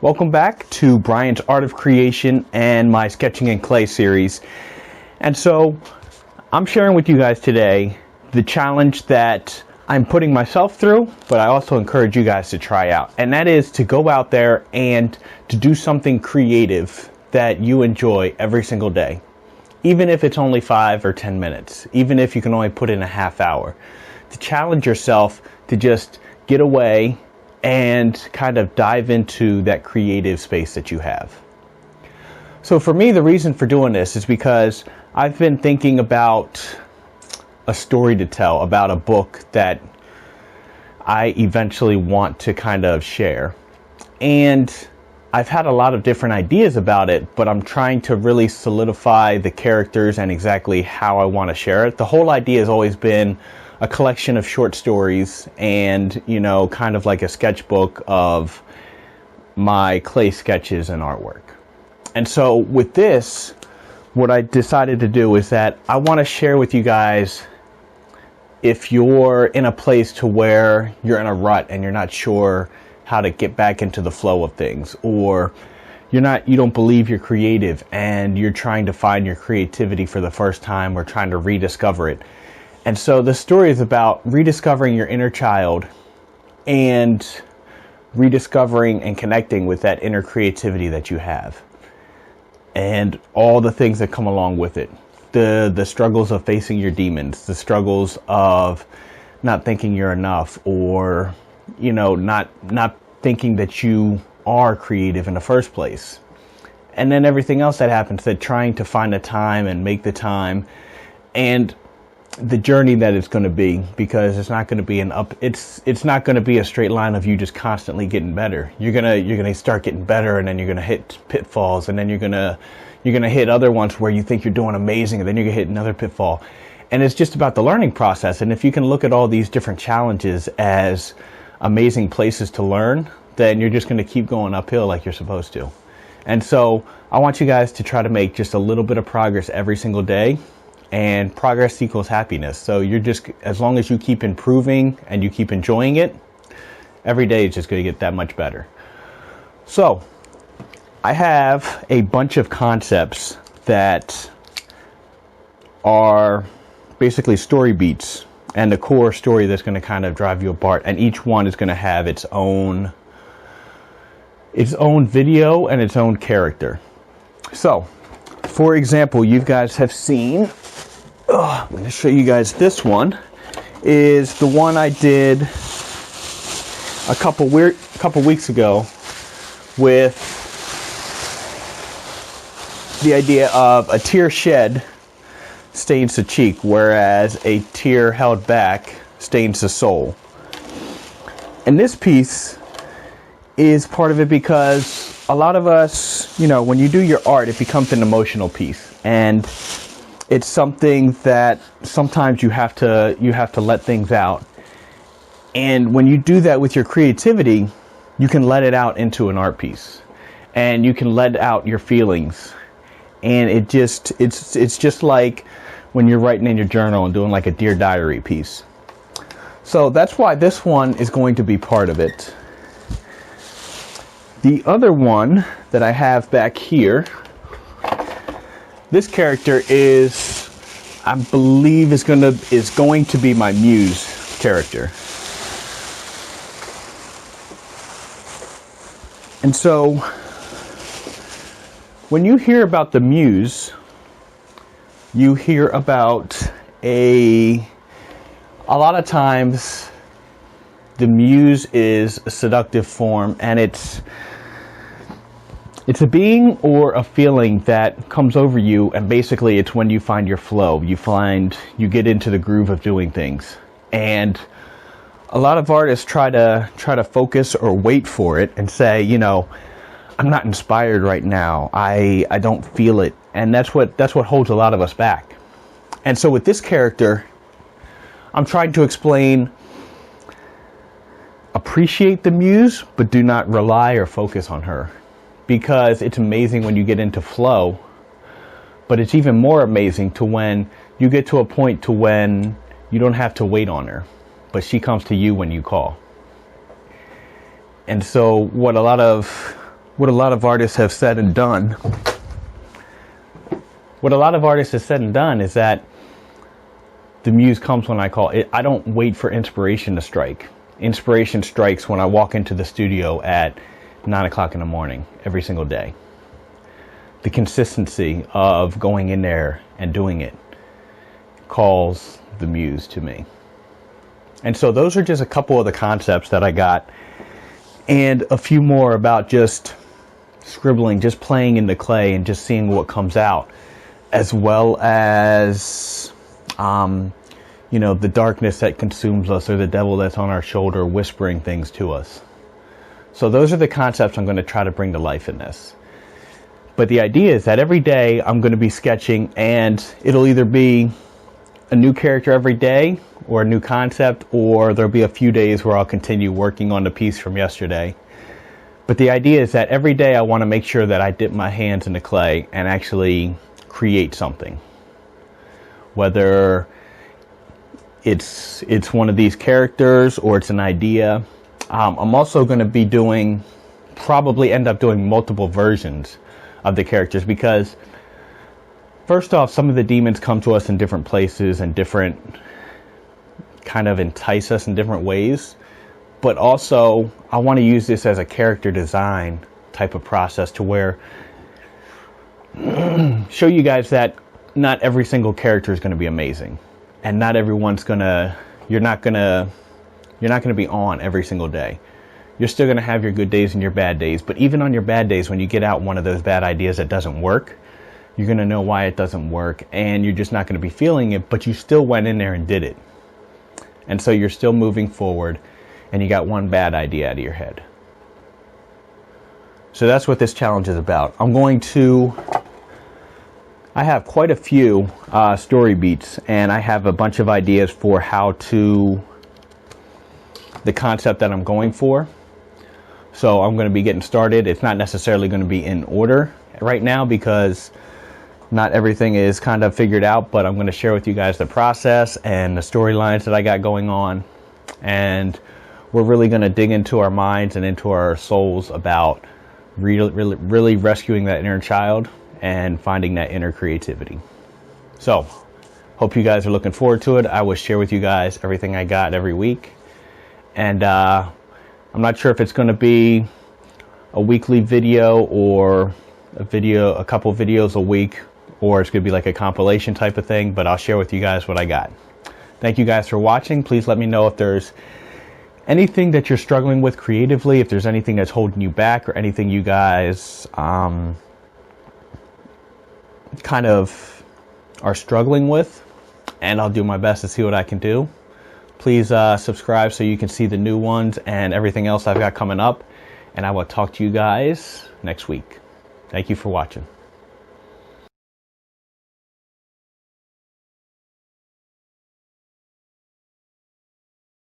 Welcome back to Brian's Art of Creation and my Sketching in Clay series. And so I'm sharing with you guys today the challenge that I'm putting myself through, but I also encourage you guys to try out. And that is to go out there and to do something creative that you enjoy every single day. Even if it's only 5 or 10 minutes, even if you can only put in a half hour, to challenge yourself to just get away and kind of dive into that creative space that you have. So for me, the reason for doing this is because I've been thinking about a story to tell, about a book that I eventually want to kind of share. And I've had a lot of different ideas about it, but I'm trying to really solidify the characters and exactly how I want to share it. The whole idea has always been a collection of short stories and, kind of like a sketchbook of my clay sketches and artwork. And so with this, what I decided to do is that I want to share with you guys, if you're in a place to where you're in a rut and you're not sure how to get back into the flow of things, or you don't believe you're creative and you're trying to find your creativity for the first time or trying to rediscover it. And so the story is about rediscovering your inner child and rediscovering and connecting with that inner creativity that you have and all the things that come along with it. The struggles of facing your demons, the struggles of not thinking you're enough, or not thinking that you are creative in the first place. And then everything else that happens, that trying to find the time and make the time, and the journey that it's going to be, because it's not going to be it's not going to be a straight line of you just constantly getting better. You're going to start getting better, and then you're going to hit pitfalls, and then you're going to hit other ones where you think you're doing amazing, and then you're going to hit another pitfall. And it's just about the learning process. And if you can look at all these different challenges as amazing places to learn, then you're just going to keep going uphill like you're supposed to. And so I want you guys to try to make just a little bit of progress every single day. And progress equals happiness. So as long as you keep improving and you keep enjoying it, every day is just going to get that much better. So I have a bunch of concepts that are basically story beats and the core story that's going to kind of drive you apart. And each one is going to have its own video and its own character. So, for example, you guys have seen, I'm going to show you guys, this one is the one I did a couple weeks ago with the idea of a tear shed stains the cheek, whereas a tear held back stains the soul. And this piece is part of it because a lot of us, when you do your art, it becomes an emotional piece, and it's something that sometimes you have to let things out. And when you do that with your creativity, you can let it out into an art piece, and you can let out your feelings. And it's just like when you're writing in your journal and doing like a Dear Diary piece. So that's why this one is going to be part of it. The other one that I have back here, this character I believe is going to be my muse character. And so when you hear about the muse, you hear about a lot of times the muse is a seductive form, and it's a being or a feeling that comes over you, and basically it's when you find your flow. You get into the groove of doing things. And a lot of artists try to focus or wait for it and say, I'm not inspired right now. I don't feel it. And that's what holds a lot of us back. And so with this character, I'm trying to explain, appreciate the muse, but do not rely or focus on her. Because it's amazing when you get into flow, but it's even more amazing to when you get to a point to when you don't have to wait on her, but she comes to you when you call. And so what a lot of what a lot of artists have said and done. What a lot of artists have said and done is that the muse comes when I call it. I don't wait for inspiration to strike. Inspiration strikes when I walk into the studio at 9 o'clock in the morning every single day. The consistency of going in there and doing it calls the muse to me. And so those are just a couple of the concepts that I got, and a few more about just scribbling, just playing in the clay and just seeing what comes out, as well as the darkness that consumes us, or the devil that's on our shoulder whispering things to us. So those are the concepts I'm going to try to bring to life in this. But the idea is that every day I'm going to be sketching, and it'll either be a new character every day or a new concept, or there'll be a few days where I'll continue working on the piece from yesterday. But the idea is that every day I want to make sure that I dip my hands in the clay and actually create something. Whether it's one of these characters or it's an idea. I'm also going to be probably end up doing multiple versions of the characters, because first off, some of the demons come to us in different places and kind of entice us in different ways. But also, I want to use this as a character design type of process to where show you guys that not every single character is going to be amazing, and not everyone's you're not going to be on every single day. You're still going to have your good days and your bad days, but even on your bad days, when you get out one of those bad ideas that doesn't work, you're going to know why it doesn't work, and you're just not going to be feeling it, but you still went in there and did it. And so you're still moving forward, and you got one bad idea out of your head. So that's what this challenge is about. I have quite a few story beats, and I have a bunch of ideas for the concept that I'm going for. So I'm going to be getting started. It's not necessarily going to be in order right now, because not everything is kind of figured out, but I'm going to share with you guys the process and the storylines that I got going on. And we're really going to dig into our minds and into our souls about really rescuing that inner child and finding that inner creativity. So, hope you guys are looking forward to it. I will share with you guys everything I got every week. And I'm not sure if it's going to be a weekly video or a couple videos a week, or it's going to be like a compilation type of thing, but I'll share with you guys what I got. Thank you guys for watching. Please let me know if there's anything that you're struggling with creatively, if there's anything that's holding you back, or anything you guys kind of are struggling with, and I'll do my best to see what I can do. Please subscribe so you can see the new ones and everything else I've got coming up, and I will talk to you guys next week. Thank you for watching.